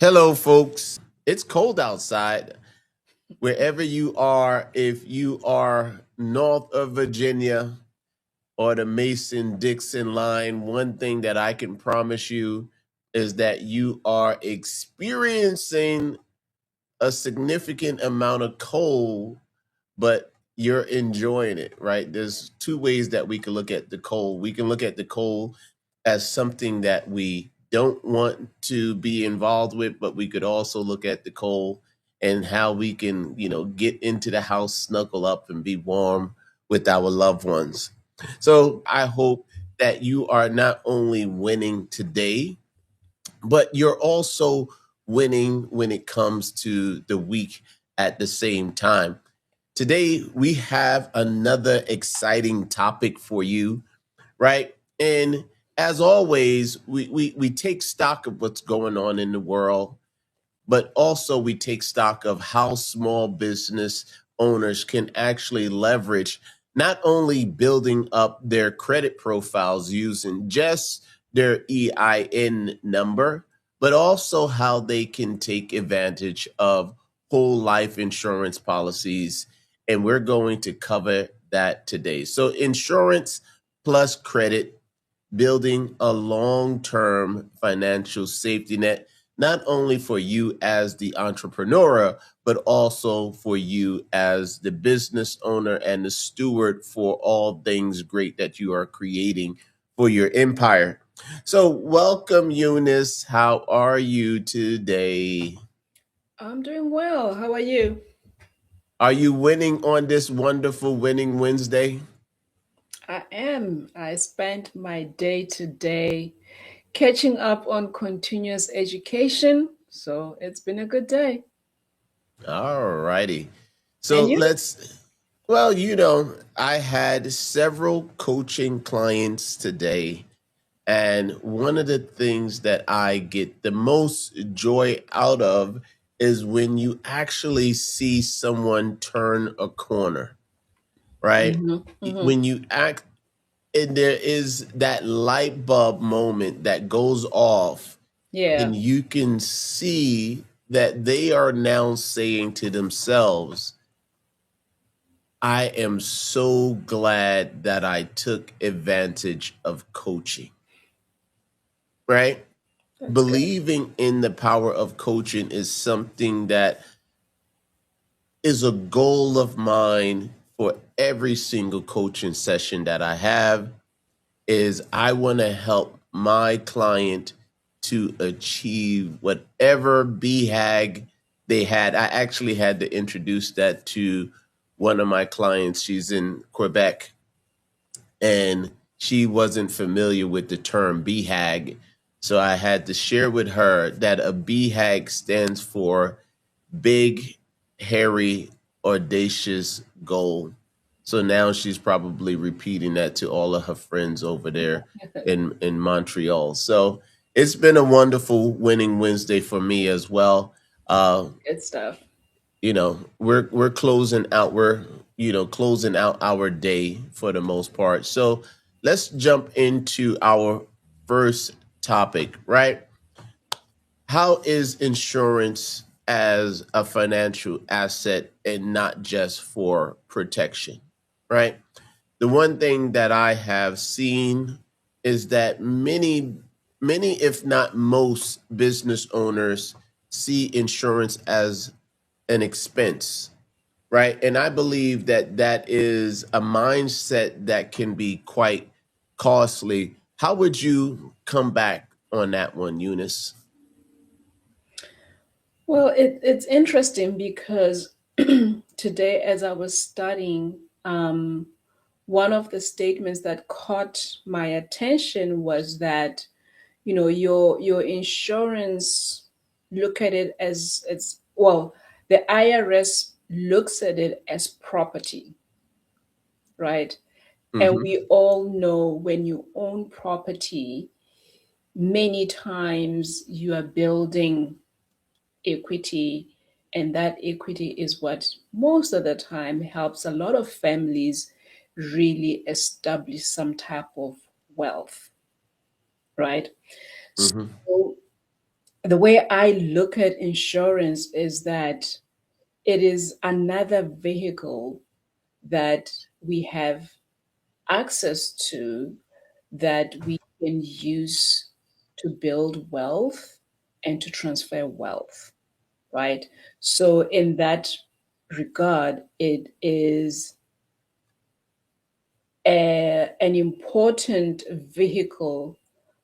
Hello, folks. It's cold outside. Wherever you are, if you are north of Virginia or the Mason Dixon line, one thing that I can promise you is that you are experiencing a significant amount of cold, but you're enjoying it, right? There's two ways that we can look at the cold. We can look at the cold as something that we don't want to be involved with, but we could also look at the cold and how we can, get into the house, snuggle up, and be warm with our loved ones. So I hope that you are not only winning today, but you're also winning when it comes to the week at the same time. Today, we have another exciting topic for you, right? And as always, we take stock of what's going on in the world, but also we take stock of how small business owners can actually leverage not only building up their credit profiles using just their EIN number, but also how they can take advantage of whole life insurance policies. And we're going to cover that today. So, insurance plus credit, building a long term financial safety net, not only for you as the entrepreneur, but also for you as the business owner and the steward for all things great that you are creating for your empire. So, welcome, Eunice. How are you today? I'm doing well. How are you? Are you winning on this wonderful winning Wednesday? I am. I spent my day today catching up on continuous education, so it's been a good day. All righty. So And you? well, I had several coaching clients today, and one of the things that I get the most joy out of is when you actually see someone turn a corner, right? Hmm. Hmm. When you act, and there is that light bulb moment that goes off, Yeah, and you can see that they are now saying to themselves, I am so glad that I took advantage of coaching, right? that's good. Believing in the power of coaching is something that is a goal of mine for every single coaching session that I have is I want to help my client to achieve whatever BHAG they had. I actually had to introduce that to one of my clients. She's in Quebec, and she wasn't familiar with the term BHAG. So I had to share with her that a BHAG stands for big, hairy, audacious goal. So now she's probably repeating that to all of her friends over there in Montreal. So it's been a wonderful winning Wednesday for me as well. Uh, Good stuff. we're closing out. We're closing out our day for the most part. So let's jump into our first topic. Right? How is insurance as a financial asset and not just for protection? Right? The one thing that I have seen is that many, if not most, business owners see insurance as an expense, right? And I believe that that is a mindset that can be quite costly. How would you come back on that one, Eunice? Well, it's interesting because today, as I was studying, one of the statements that caught my attention was that your insurance, look at it as it's, well, the IRS looks at it as property, right? And Mm-hmm. we all know when you own property, many times you are building equity, and that equity is what most of the time helps a lot of families really establish some type of wealth, right? Mm-hmm. So the way I look at insurance is that it is another vehicle that we have access to, that we can use to build wealth and to transfer wealth, right? So, in that regard, it is an important vehicle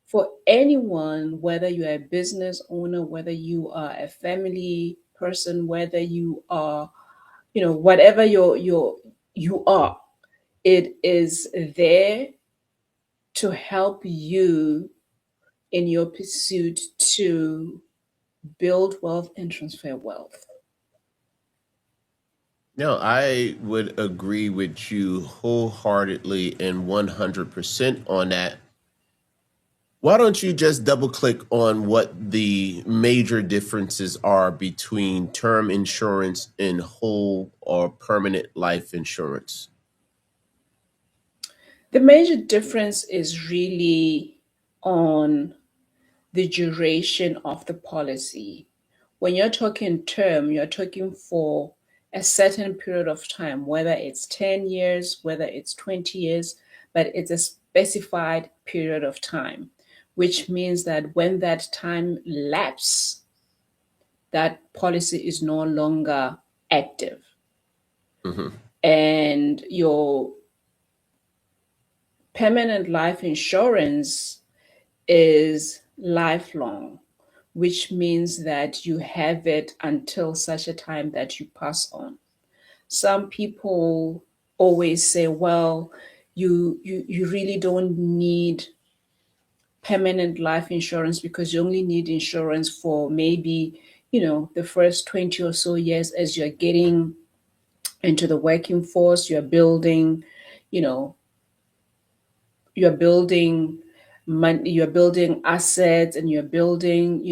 for anyone, whether you are a business owner, whether you are a family person, whether you are, whatever you are. It is there to help you in your pursuit to build wealth and transfer wealth. No, I would agree with you wholeheartedly and 100% on that. Why don't you just double click on what the major differences are between term insurance and whole or permanent life insurance? The major difference is really on the duration of the policy. When you're talking term, you're talking for a certain period of time, whether it's 10 years, whether it's 20 years, but it's a specified period of time, which means that when that time lapses, that policy is no longer active. Hmm. And your permanent life insurance is lifelong, which means that you have it until such a time that you pass on. Some people always say, well, you really don't need permanent life insurance because you only need insurance for maybe, the first 20 or so years as you're getting into the working force, you know, you're building money, you're building assets, and you're building,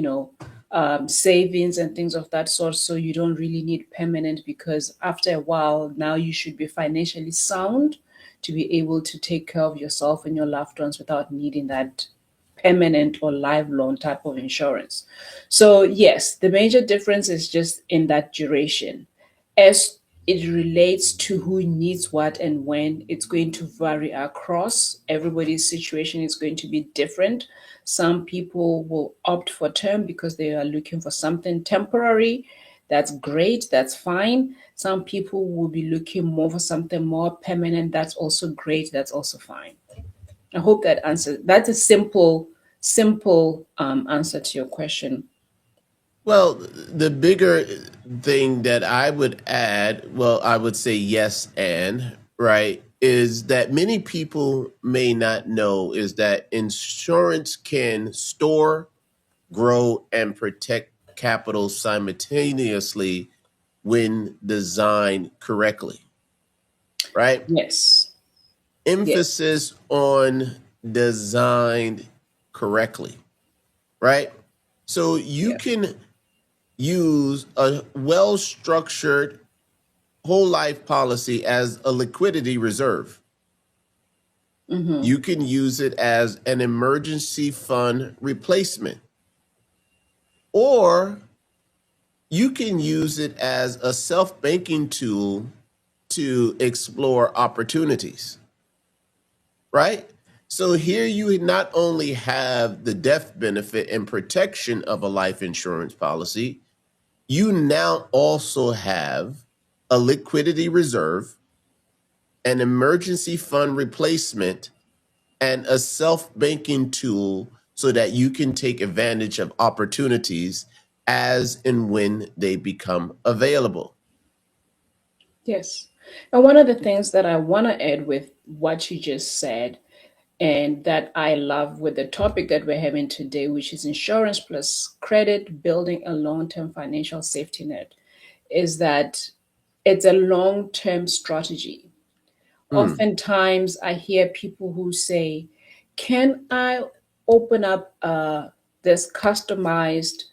savings and things of that sort. So you don't really need permanent, because after a while, now you should be financially sound to be able to take care of yourself and your loved ones without needing that permanent or lifelong type of insurance. So, yes, the major difference is just in that duration. As it relates to who needs what and when, it's going to vary across. Everybody's situation is going to be different. Some people will opt for term because they are looking for something temporary. That's great, that's fine. Some people will be looking more for something more permanent. That's also great, that's also fine. I hope that answers. That's a simple answer to your question. Well, the bigger thing that I would add, well, I would say yes, and right, is that many people may not know is that insurance can store, grow, and protect capital simultaneously when designed correctly, right? Yes. Yes. Emphasis on designed correctly, right? So you Yeah. can use a well structured whole life policy as a liquidity reserve. Mm-hmm. You can use it as an emergency fund replacement, or you can use it as a self banking tool to explore opportunities, right? So here you not only have the death benefit and protection of a life insurance policy, you now also have a liquidity reserve, an emergency fund replacement, and a self banking tool so that you can take advantage of opportunities as and when they become available. Yes. And one of the things that I want to add with what you just said, and that I love with the topic that we're having today, which is insurance plus credit, building a long term financial safety net, is that it's a long term strategy. Hmm. Oftentimes, I hear people who say, can I open up this customized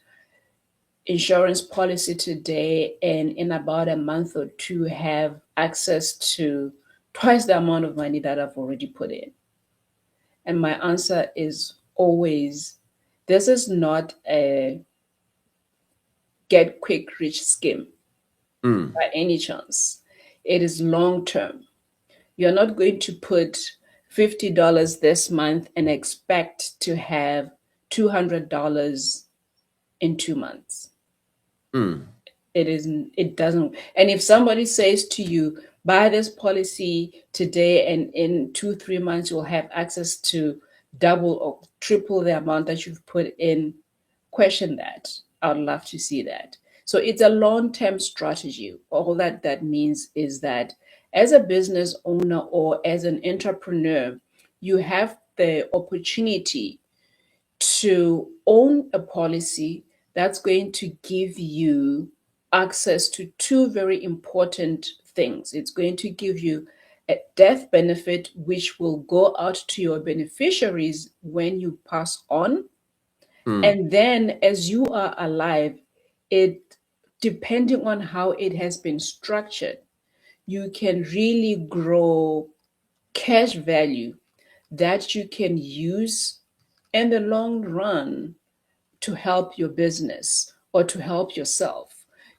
insurance policy today and in about a month or two have access to twice the amount of money that I've already put in? And my answer is always, this is not a get quick rich scheme Mm, by any chance. It is long term. You're not going to put $50 this month and expect to have $200 in 2 months. mm, It doesn't. And if somebody says to you, buy this policy today and in 2 3 months you'll have access to double or triple the amount that you've put in, question that. I'd love to see that. So it's a long-term strategy. All that means is that as a business owner or as an entrepreneur, you have the opportunity to own a policy that's going to give you access to two very important things. It's going to give you a death benefit, which will go out to your beneficiaries when you pass on. mm. And then as you are alive, it, depending on how it has been structured, you can really grow cash value that you can use in the long run to help your business or to help yourself.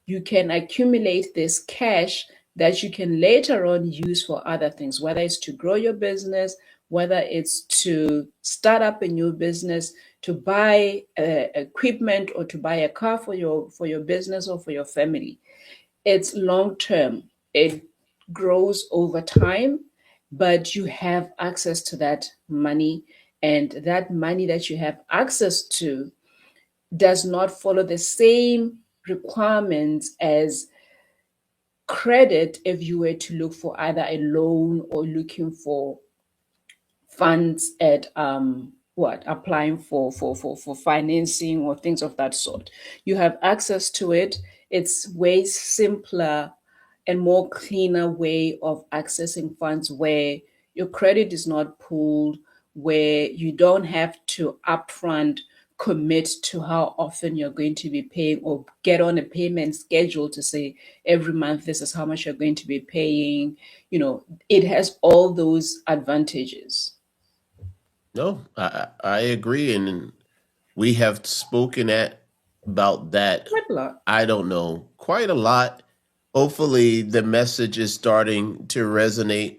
You can accumulate this cash that you can later on use for other things, whether it's to grow your business, whether it's to start up a new business, to buy equipment or to buy a car for your business or for your family. It's long term. It grows over time, but you have access to that money, and that money that you have access to does not follow the same requirements as credit if you were to look for either a loan or looking for funds at what applying for financing or things of that sort. You have access to it. It's way simpler and more cleaner way of accessing funds where your credit is not pooled, where you don't have to upfront commit to how often you're going to be paying or get on a payment schedule to say every month this is how much you're going to be paying. It has all those advantages. No, I agree, and we have spoken about that. Quite a lot. I don't know, quite a lot. Hopefully, the message is starting to resonate,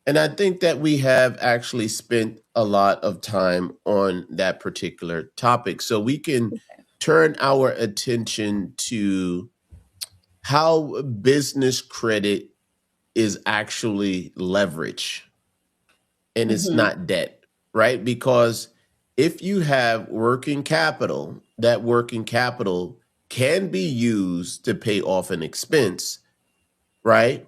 and I think that we have actually spent a lot of time on that particular topic, so we can turn our attention to how business credit is actually leverage and it's Hmm. not debt, right? Because if you have working capital, that working capital can be used to pay off an expense, right?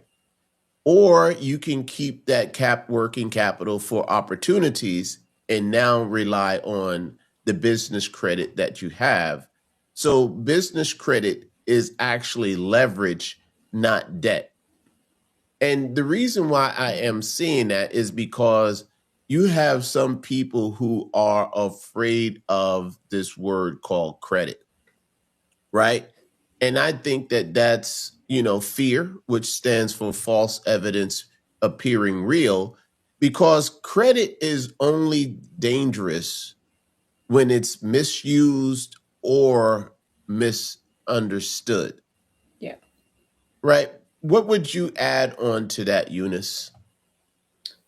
Or you can keep that working capital for opportunities and now rely on the business credit that you have. So business credit is actually leverage, not debt. And the reason why I am saying that is because you have some people who are afraid of this word called credit, right? And I think that that's, fear, which stands for false evidence appearing real, because credit is only dangerous when it's misused or misunderstood, Yeah. right? What would you add on to that, Eunice?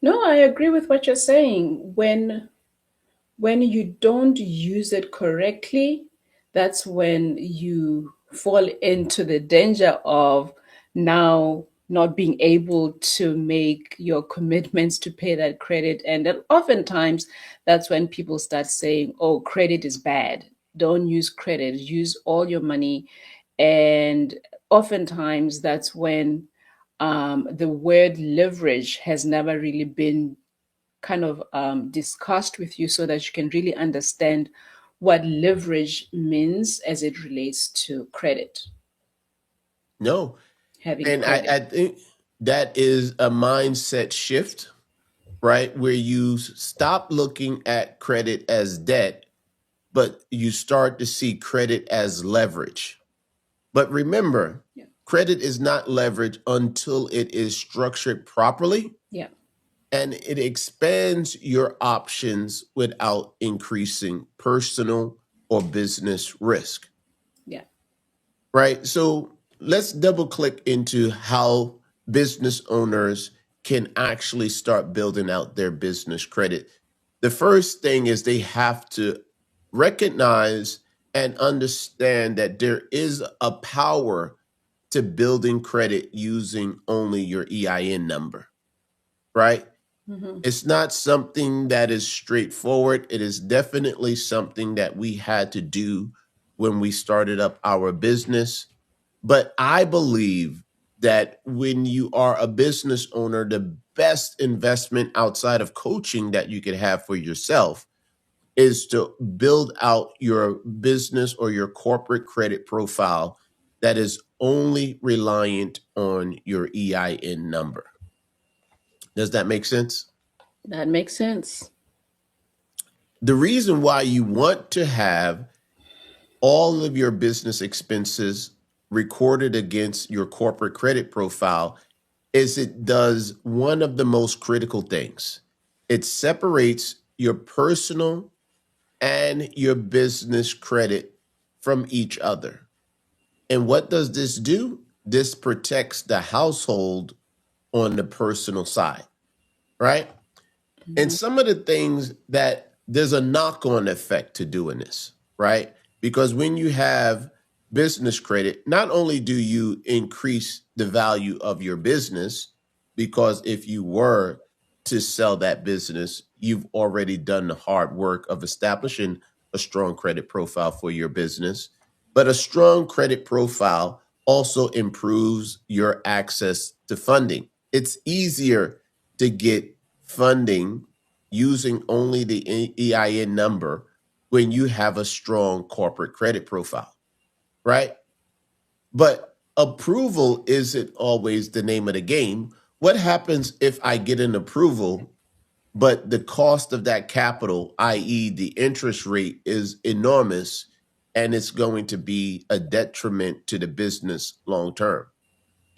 No, I agree with what you're saying. When you don't use it correctly, that's when you fall into the danger of now not being able to make your commitments to pay that credit. And then oftentimes that's when people start saying, oh, credit is bad. Don't use credit, use all your money. And oftentimes that's when the word leverage has never really been kind of discussed with you so that you can really understand what leverage means as it relates to credit, No. having And I credit. think that is a mindset shift, right? Where you stop looking at credit as debt, but you start to see credit as leverage. But remember, Yeah. credit is not leverage until it is structured properly Yeah. and it expands your options without increasing personal or business risk. Yeah. right? So let's double click into how business owners can actually start building out their business credit. The first thing is they have to recognize and understand that there is a power to building credit using only your EIN number, right? Mm-hmm. It's not something that is straightforward. It is definitely something that we had to do when we started up our business. But I believe that when you are a business owner, the best investment outside of coaching that you could have for yourself is to build out your business or your corporate credit profile that is only reliant on your EIN number. Does that make sense? That makes sense. The reason why you want to have all of your business expenses recorded against your corporate credit profile is it does one of the most critical things. It separates your personal and your business credit from each other. And what does this do? This protects the household on the personal side, right? And Mm-hmm. some of the things that there's a knock on effect to doing this, right? Because when you have business credit, not only do you increase the value of your business, because if you were to sell that business, you've already done the hard work of establishing a strong credit profile for your business. But a strong credit profile also improves your access to funding. It's easier to get funding using only the EIN number when you have a strong corporate credit profile, right? But approval isn't always the name of the game. What happens if I get an approval, but the cost of that capital, i.e., the interest rate, is enormous and it's going to be a detriment to the business long term?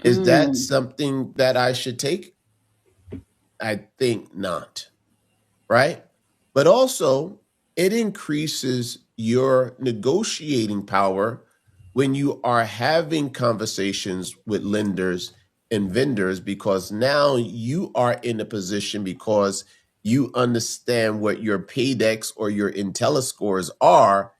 Is that Mm. something that I should take? I think not, right? But also, it increases your negotiating power when you are having conversations with lenders and vendors because now you are in a position because you understand what your paydex or your IntelliScores are.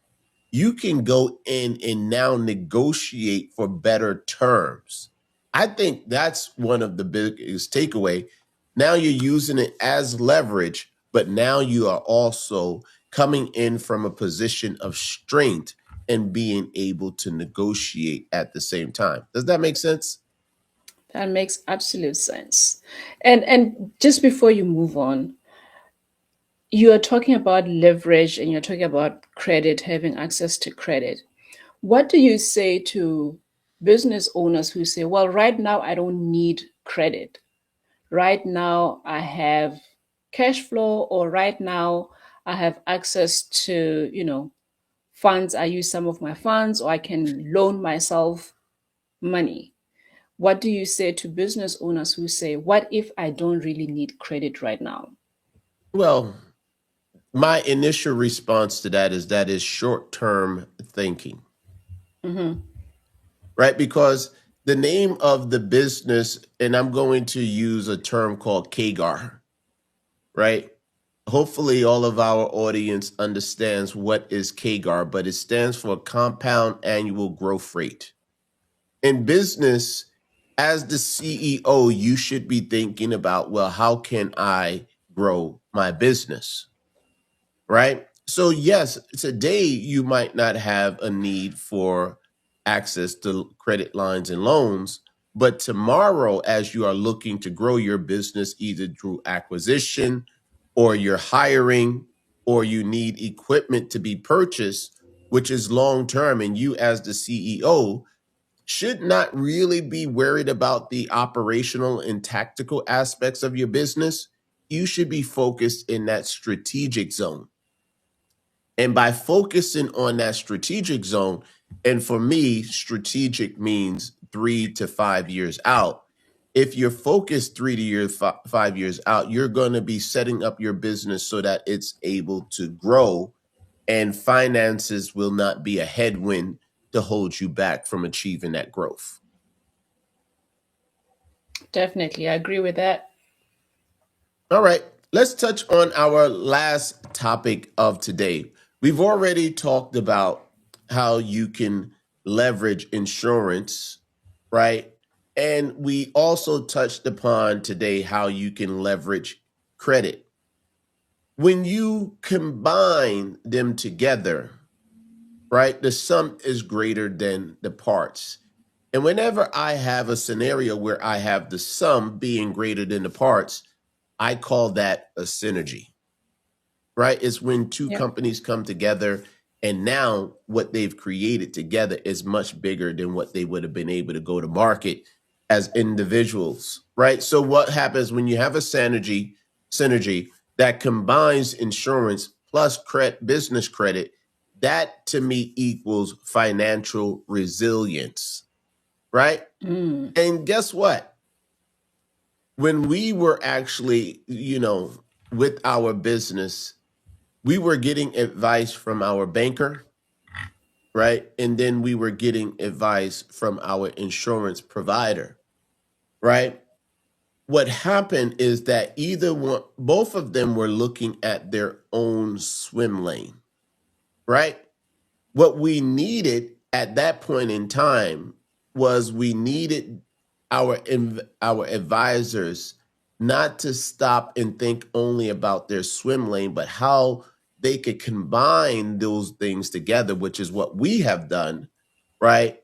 You can go in and now negotiate for better terms. I think that's one of the biggest takeaway. Now you're using it as leverage, but now you are also coming in from a position of strength and being able to negotiate at the same time. Does that make sense? That makes absolute sense. And just before you move on, you are talking about leverage and you're talking about credit, having access to credit. What do you say to business owners who say, well, right now I don't need credit. Right now I have cash flow, or right now I have access to, funds. I use some of my funds, or I can loan myself money. What do you say to business owners who say, what if I don't really need credit right now? Well, my initial response to that is short term thinking, Mm-hmm. right? Because the name of the business, and I'm going to use a term called KGAR, right? Hopefully, all of our audience understands what is KGAR, but it stands for Compound Annual Growth Rate. In business, as the CEO, you should be thinking about, well, how can I grow my business? Right? So, yes, today you might not have a need for access to credit lines and loans, but tomorrow, as you are looking to grow your business either through acquisition or you're hiring or you need equipment to be purchased, which is long term, and you, as the CEO, should not really be worried about the operational and tactical aspects of your business. You should be focused in that strategic zone, and by focusing on that strategic zone, and for me, strategic means 3 to 5 years out. If you're focused 5 years out, you're going to be setting up your business so that it's able to grow and finances will not be a headwind to hold you back from achieving that growth. Definitely, I agree with that. All right, let's touch on our last topic of today. We've already talked about how you can leverage insurance, right? And we also touched upon today how you can leverage credit. When you combine them together, right, the sum is greater than the parts. And whenever I have a scenario where I have the sum being greater than the parts, I call that a synergy, right? It's when two Yeah. companies come together and now what they've created together is much bigger than what they would have been able to go to market as individuals, right? So what happens when you have a synergy that combines insurance plus business credit, that to me equals financial resilience, right? Mm. And guess what? When we were actually, with our business, we were getting advice from our banker, right? And then we were getting advice from our insurance provider, right? What happened is that both of them were looking at their own swim lane, right? What we needed at that point in time was we needed our advisors not to stop and think only about their swim lane, but how they could combine those things together, which is what we have done, right?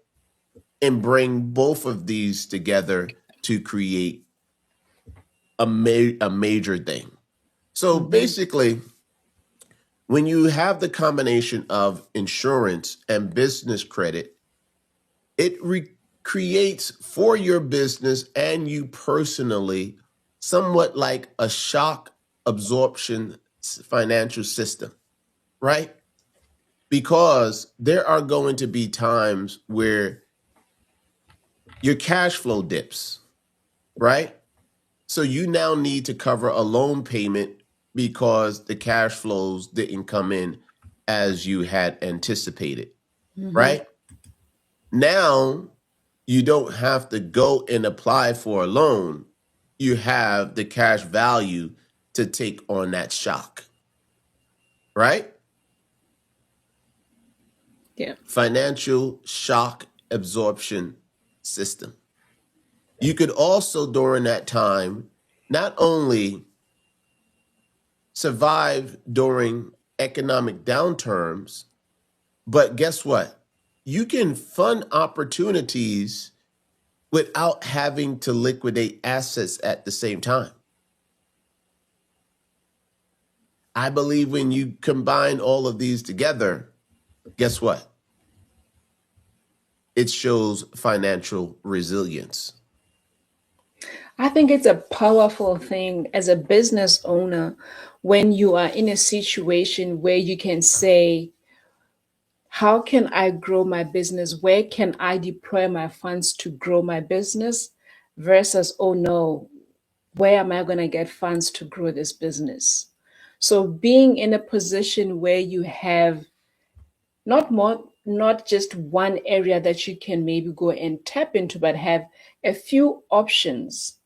And bring both of these together to create a major thing. So Mm-hmm. basically, when you have the combination of insurance and business credit, it creates for your business and you personally somewhat like a shock absorption financial system, right? Because there are going to be times where your cash flow dips, right? So you now need to cover a loan payment because the cash flows didn't come in as you had anticipated, Mm-hmm. right? Now you don't have to go and apply for a loan. You have the cash value to take on that shock, right? Yeah. Financial shock absorption system. You could also, during that time, not only survive during economic downturns, but guess what? You can fund opportunities without having to liquidate assets at the same time. I believe when you combine all of these together, guess what? It shows financial resilience. I think it's a powerful thing as a business owner when you are in a situation where you can say, how can I grow my business? Where can I deploy my funds to grow my business? Versus, oh no, where am I going to get funds to grow this business? So being in a position where you have not just one area that you can maybe go and tap into, but have a few options,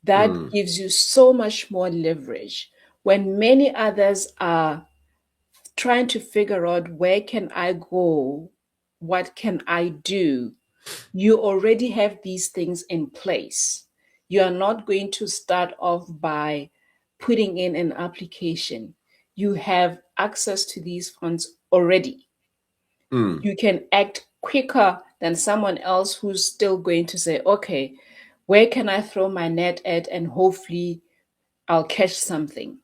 that Mm, gives you so much more leverage when many others are trying to figure out where can I go, what can I do. You already have these things in place. You are not going to start off by putting in an application. You have access to these funds already. mm. You can act quicker than someone else who's still going to say, okay, where can I throw my net at and hopefully I'll catch something.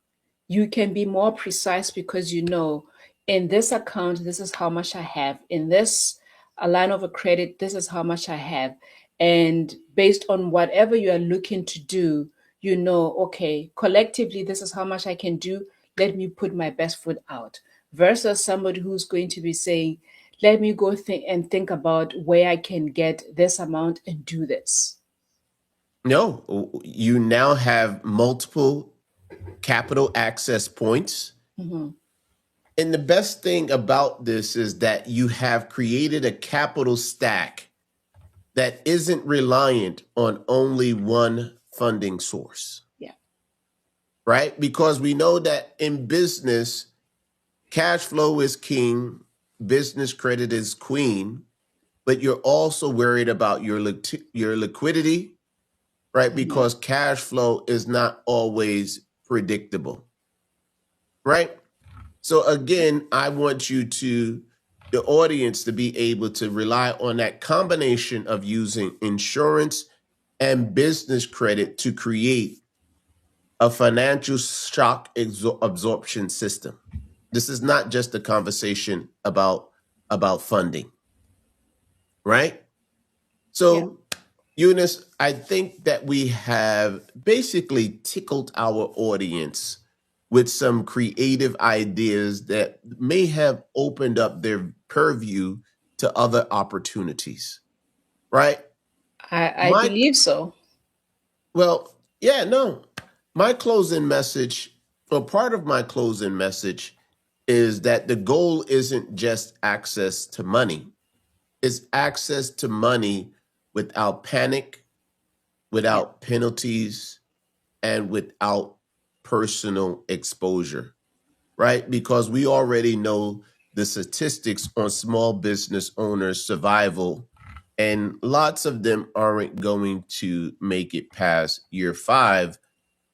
You can be more precise because you know in this account, this is how much I have. In this a line of a credit, this is how much I have. And based on whatever you are looking to do, you know, okay, collectively, this is how much I can do. Let me put my best foot out. Versus somebody who's going to be saying, let me go think about where I can get this amount and do this. No, you now have multiple capital access points Mhm. And the best thing about this is that you have created a capital stack that isn't reliant on only one funding source. Yeah. Right? Because we know that in business, cash flow is king, business credit is queen, but you're also worried about your liquidity, right? Because cash flow is not always predictable, right? So again, I want the audience to be able to rely on that combination of using insurance and business credit to create a financial shock absorption system. This is not just a conversation about funding, right? Yeah. So, Eunice, I think that we have basically tickled our audience with some creative ideas that may have opened up their purview to other opportunities, right? I Mike, believe so. well, yeah, no. My closing message, or part of my closing message, is that the goal isn't just access to money, it's access to money without panic, Yeah. without penalties, and without personal exposure, right? Because we already know the statistics on small business owners' survival, and lots of them aren't going to make it past year 5.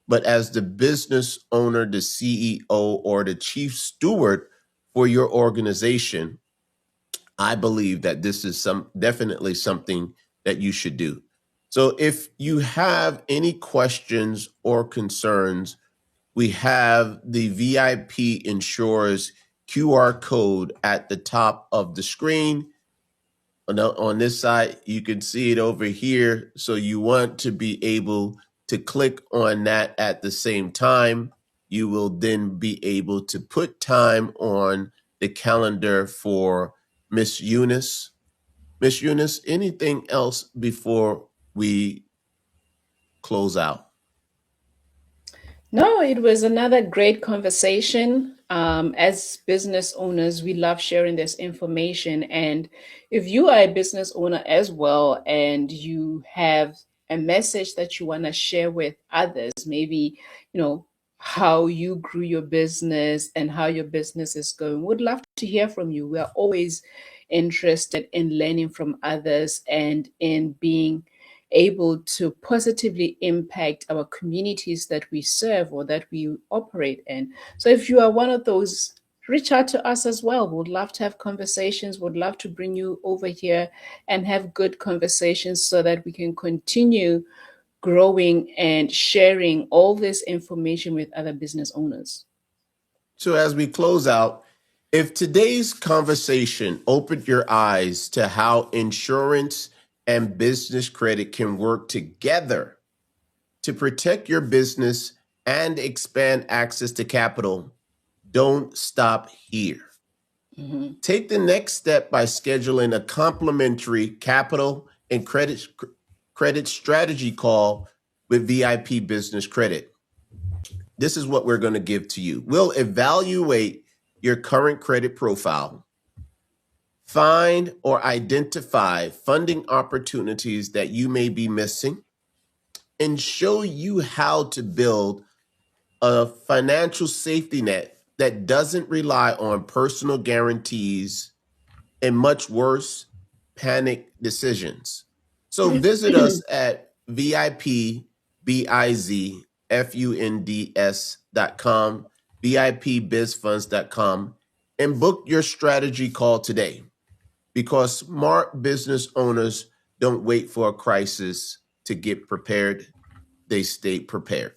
But as the business owner, the CEO, or the chief steward for your organization, I believe that this is definitely something that you should do. So if you have any questions or concerns, we have the VIP Insurers QR code at the top of the screen. On this side, you can see it over here. So you want to be able to click on that at the same time. You will then be able to put time on the calendar for Miss Eunice. Miss Eunice, anything else before we close out? No, it was another great conversation. As business owners, we love sharing this information. And if you are a business owner as well and you have a message that you want to share with others, maybe, how you grew your business and how your business is going, would love to hear from you. We are always interested in learning from others and in being able to positively impact our communities that we serve or that we operate in. So if you are one of those, reach out to us as well. We'd love to have conversations, would love to bring you over here and have good conversations so that we can continue growing and sharing all this information with other business owners. So, as we close out, if today's conversation opened your eyes to how insurance and business credit can work together to protect your business and expand access to capital, don't stop here. Mhm. Take the next step by scheduling a complimentary capital and credit strategy call with VIP Business Credit. This is what we're going to give to you. We'll evaluate your current credit profile, find or identify funding opportunities that you may be missing, and show you how to build a financial safety net that doesn't rely on personal guarantees and much worse, panic decisions. So visit us at VIPBIZFUNDS.com, VIPBizfunds.com, and book your strategy call today because smart business owners don't wait for a crisis to get prepared. They stay prepared.